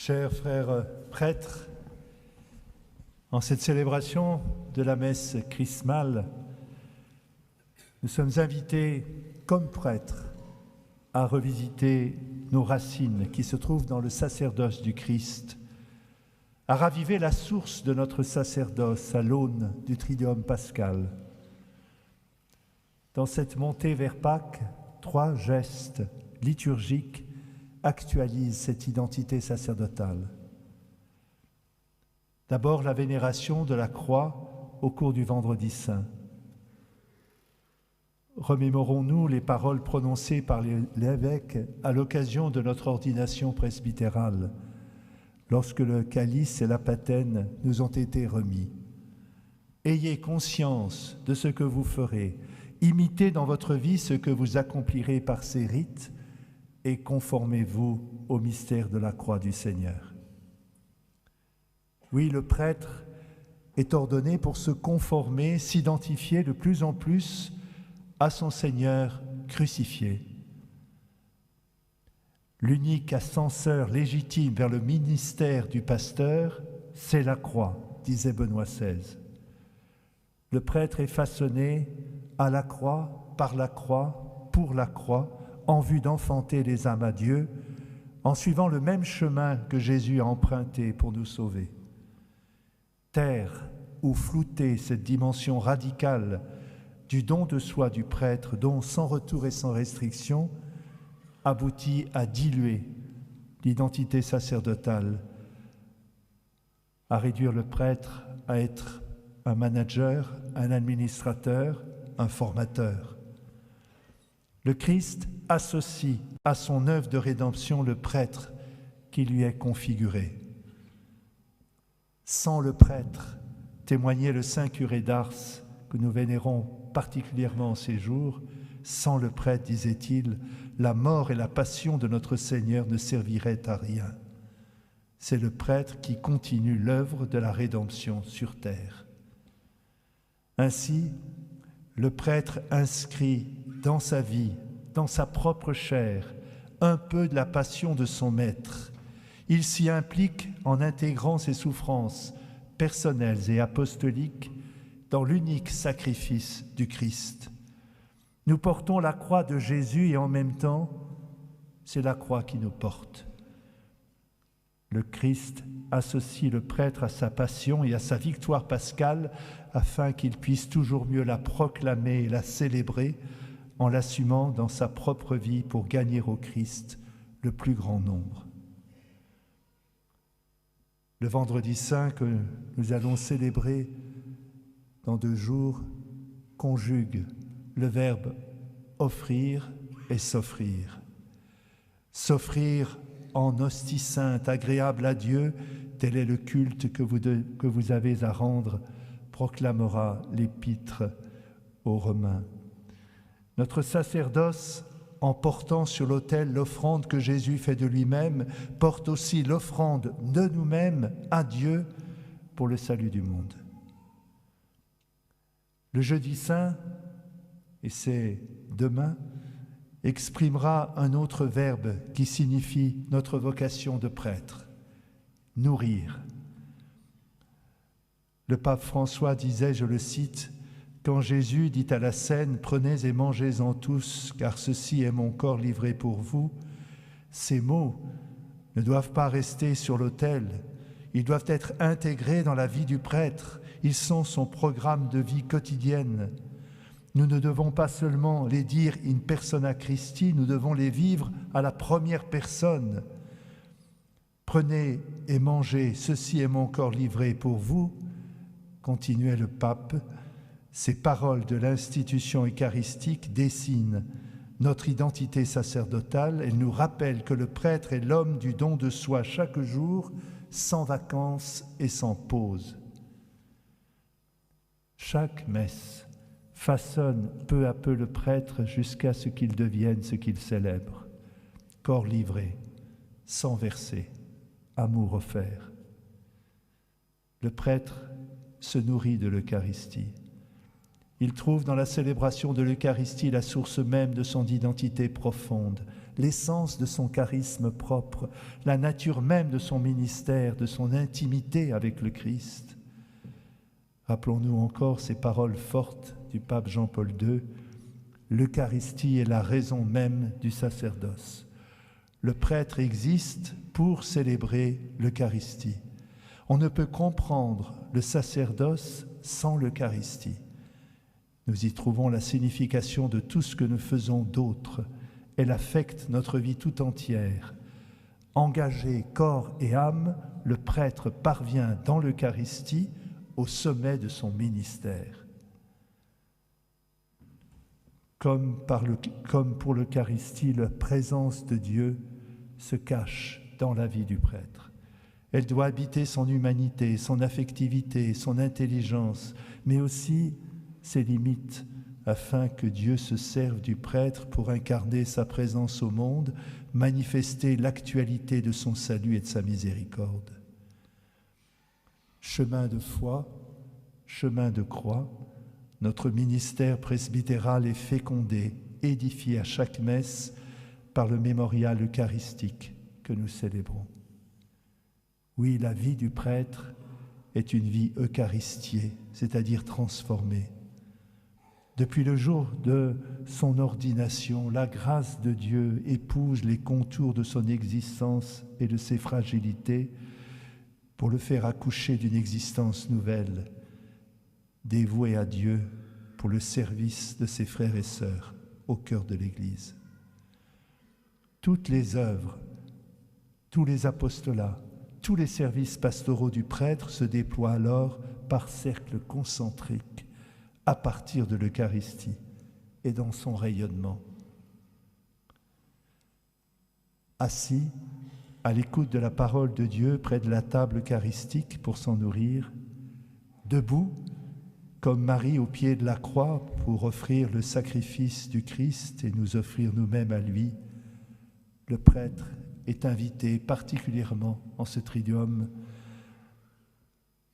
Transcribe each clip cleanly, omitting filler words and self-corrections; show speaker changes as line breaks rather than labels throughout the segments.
Chers frères prêtres, en cette célébration de la messe chrismale, nous sommes invités comme prêtres à revisiter nos racines qui se trouvent dans le sacerdoce du Christ, à raviver la source de notre sacerdoce à l'aune du Triduum pascal. Dans cette montée vers Pâques, 3 gestes liturgiques actualisent cette identité sacerdotale. D'abord, la vénération de la croix au cours du Vendredi saint. Remémorons-nous les paroles prononcées par l'évêque à l'occasion de notre ordination presbytérale, lorsque le calice et la patène nous ont été remis. Ayez conscience de ce que vous ferez, imitez dans votre vie ce que vous accomplirez par ces rites et conformez-vous au mystère de la croix du Seigneur. Oui, le prêtre est ordonné pour se conformer, s'identifier de plus en plus à son Seigneur crucifié. L'unique ascenseur légitime vers le ministère du pasteur, c'est la croix, disait Benoît XVI. Le prêtre est façonné à la croix, par la croix, pour la croix, en vue d'enfanter les âmes à Dieu, en suivant le même chemin que Jésus a emprunté pour nous sauver. Taire ou flouter cette dimension radicale du don de soi du prêtre, dont sans retour et sans restriction, aboutit à diluer l'identité sacerdotale, à réduire le prêtre à être un manager, un administrateur, un formateur. Le Christ associe à son œuvre de rédemption le prêtre qui lui est configuré. Sans le prêtre, témoignait le saint curé d'Ars, que nous vénérons particulièrement en ces jours, sans le prêtre, disait-il, la mort et la passion de notre Seigneur ne serviraient à rien. C'est le prêtre qui continue l'œuvre de la rédemption sur terre. Ainsi, le prêtre inscrit dans sa vie, dans sa propre chair, un peu de la passion de son maître. Il s'y implique en intégrant ses souffrances personnelles et apostoliques dans l'unique sacrifice du Christ. Nous portons la croix de Jésus et en même temps, c'est la croix qui nous porte. Le Christ associe le prêtre à sa passion et à sa victoire pascale afin qu'il puisse toujours mieux la proclamer et la célébrer en l'assumant dans sa propre vie pour gagner au Christ le plus grand nombre. Le Vendredi saint que nous allons célébrer dans 2 jours conjugue le verbe offrir et s'offrir. S'offrir en hostie sainte, agréable à Dieu, tel est le culte que vous avez à rendre, proclamera l'épître aux Romains. Notre sacerdoce, en portant sur l'autel l'offrande que Jésus fait de lui-même, porte aussi l'offrande de nous-mêmes à Dieu pour le salut du monde. Le Jeudi saint, et c'est demain, exprimera un autre verbe qui signifie notre vocation de prêtre, nourrir. Le pape François disait, je le cite, « Quand Jésus dit à la scène, prenez et mangez-en tous, car ceci est mon corps livré pour vous », ces mots ne doivent pas rester sur l'autel, ils doivent être intégrés dans la vie du prêtre, ils sont son programme de vie quotidienne. Nous ne devons pas seulement les dire in persona Christi, nous devons les vivre à la première personne. Prenez et mangez, ceci est mon corps livré pour vous, continuait le pape. Ces paroles de l'institution eucharistique dessinent notre identité sacerdotale. Elles nous rappellent que le prêtre est l'homme du don de soi chaque jour, sans vacances et sans pause. Chaque messe façonne peu à peu le prêtre jusqu'à ce qu'il devienne ce qu'il célèbre. Corps livré, sang versé, amour offert. Le prêtre se nourrit de l'Eucharistie. Il trouve dans la célébration de l'Eucharistie la source même de son identité profonde, l'essence de son charisme propre, la nature même de son ministère, de son intimité avec le Christ. Rappelons-nous encore ces paroles fortes du pape Jean-Paul II. L'Eucharistie est la raison même du sacerdoce. Le prêtre existe pour célébrer l'Eucharistie. On ne peut comprendre le sacerdoce sans l'Eucharistie. Nous y trouvons la signification de tout ce que nous faisons d'autre. Elle affecte notre vie tout entière. Engagé corps et âme, le prêtre parvient dans l'Eucharistie au sommet de son ministère. Comme pour l'Eucharistie, la présence de Dieu se cache dans la vie du prêtre. Elle doit habiter son humanité, son affectivité, son intelligence, mais aussi ses limites, afin que Dieu se serve du prêtre pour incarner sa présence au monde, manifester l'actualité de son salut et de sa miséricorde. Chemin de foi, chemin de croix, notre ministère presbytéral est fécondé, édifié à chaque messe par le mémorial eucharistique que nous célébrons. Oui, la vie du prêtre est une vie eucharistiée, c'est-à-dire transformée. Depuis le jour de son ordination, la grâce de Dieu épouse les contours de son existence et de ses fragilités pour le faire accoucher d'une existence nouvelle, dévouée à Dieu pour le service de ses frères et sœurs au cœur de l'Église. Toutes les œuvres, tous les apostolats, tous les services pastoraux du prêtre se déploient alors par cercles concentriques à partir de l'Eucharistie et dans son rayonnement. Assis, à l'écoute de la parole de Dieu près de la table eucharistique pour s'en nourrir, debout, comme Marie au pied de la croix pour offrir le sacrifice du Christ et nous offrir nous-mêmes à lui, le prêtre est invité particulièrement en ce triduum.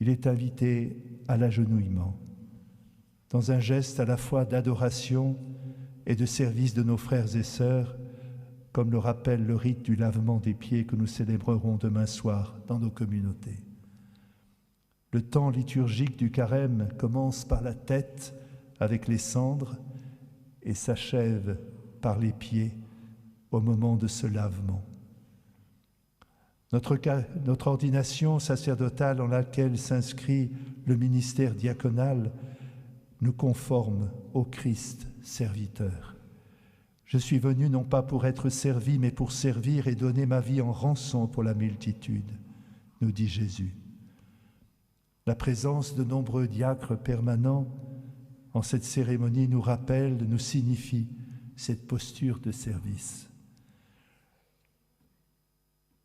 Il est invité à l'agenouillement, dans un geste à la fois d'adoration et de service de nos frères et sœurs, comme le rappelle le rite du lavement des pieds que nous célébrerons demain soir dans nos communautés. Le temps liturgique du carême commence par la tête avec les cendres et s'achève par les pieds au moment de ce lavement. Notre ordination sacerdotale en laquelle s'inscrit le ministère diaconal nous conforme au Christ serviteur. Je suis venu non pas pour être servi, mais pour servir et donner ma vie en rançon pour la multitude, nous dit Jésus. La présence de nombreux diacres permanents en cette cérémonie nous rappelle, nous signifie cette posture de service.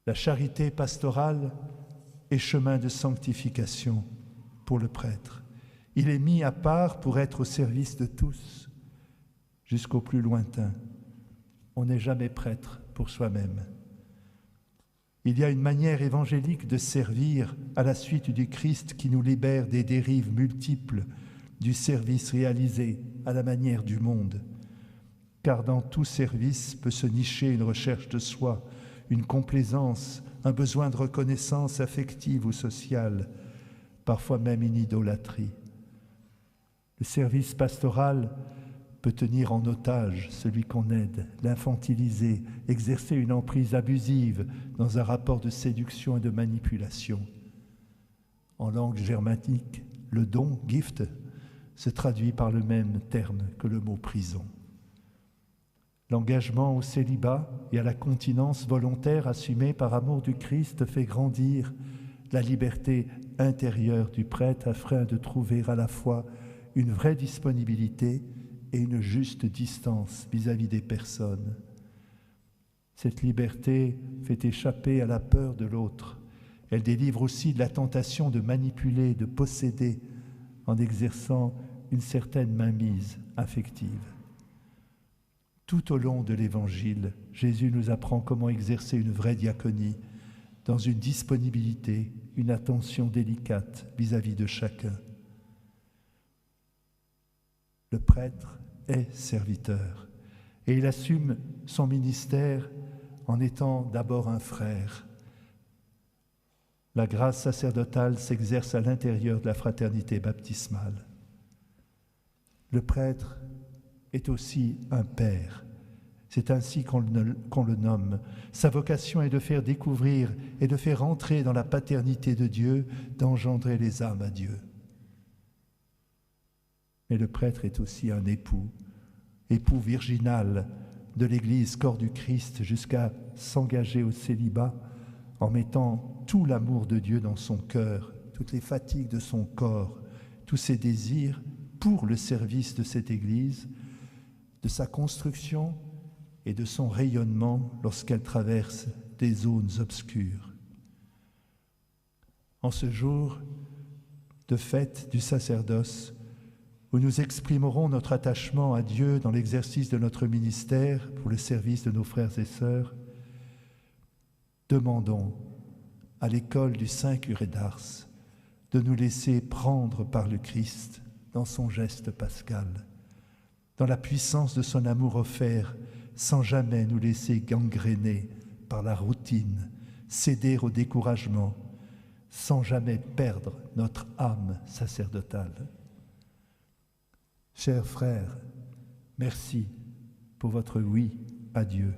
La charité pastorale est chemin de sanctification pour le prêtre. Il est mis à part pour être au service de tous, jusqu'au plus lointain. On n'est jamais prêtre pour soi-même. Il y a une manière évangélique de servir à la suite du Christ qui nous libère des dérives multiples du service réalisé à la manière du monde. Car dans tout service peut se nicher une recherche de soi, une complaisance, un besoin de reconnaissance affective ou sociale, parfois même une idolâtrie. Le service pastoral peut tenir en otage celui qu'on aide, l'infantiliser, exercer une emprise abusive dans un rapport de séduction et de manipulation. En langue germanique, le don, gift, se traduit par le même terme que le mot prison. L'engagement au célibat et à la continence volontaire assumée par amour du Christ fait grandir la liberté intérieure du prêtre afin de trouver à la fois une vraie disponibilité et une juste distance vis-à-vis des personnes. Cette liberté fait échapper à la peur de l'autre. Elle délivre aussi de la tentation de manipuler, de posséder, en exerçant une certaine mainmise affective. Tout au long de l'Évangile, Jésus nous apprend comment exercer une vraie diaconie dans une disponibilité, une attention délicate vis-à-vis de chacun. Le prêtre est serviteur Et il assume son ministère en étant d'abord un frère. La grâce sacerdotale s'exerce à l'intérieur de la fraternité baptismale. Le prêtre est aussi un père. C'est ainsi qu'on le nomme. Sa vocation est de faire découvrir et de faire entrer dans la paternité de Dieu, d'engendrer les âmes à Dieu. Mais le prêtre est aussi un époux virginal de l'Église, corps du Christ, jusqu'à s'engager au célibat en mettant tout l'amour de Dieu dans son cœur, toutes les fatigues de son corps, tous ses désirs pour le service de cette Église, de sa construction et de son rayonnement lorsqu'elle traverse des zones obscures. En ce jour de fête du sacerdoce, où nous exprimerons notre attachement à Dieu dans l'exercice de notre ministère pour le service de nos frères et sœurs, demandons à l'école du Saint-Curé d'Ars de nous laisser prendre par le Christ dans son geste pascal, dans la puissance de son amour offert, sans jamais nous laisser gangréner par la routine, céder au découragement, sans jamais perdre notre âme sacerdotale. Chers frères, merci pour votre oui à Dieu.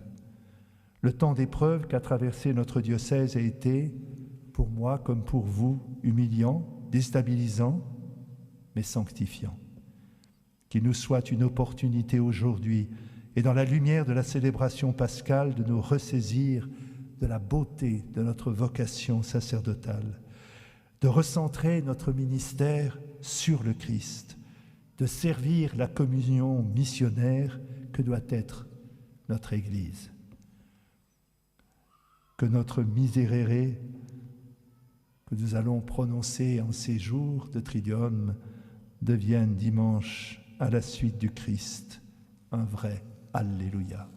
Le temps d'épreuve qu'a traversé notre diocèse a été, pour moi comme pour vous, humiliant, déstabilisant, mais sanctifiant. Qu'il nous soit une opportunité aujourd'hui, et dans la lumière de la célébration pascale, de nous ressaisir de la beauté de notre vocation sacerdotale, de recentrer notre ministère sur le Christ, de servir la communion missionnaire que doit être notre Église. Que notre miserere, que nous allons prononcer en ces jours de Triduum, devienne dimanche à la suite du Christ un vrai Alléluia.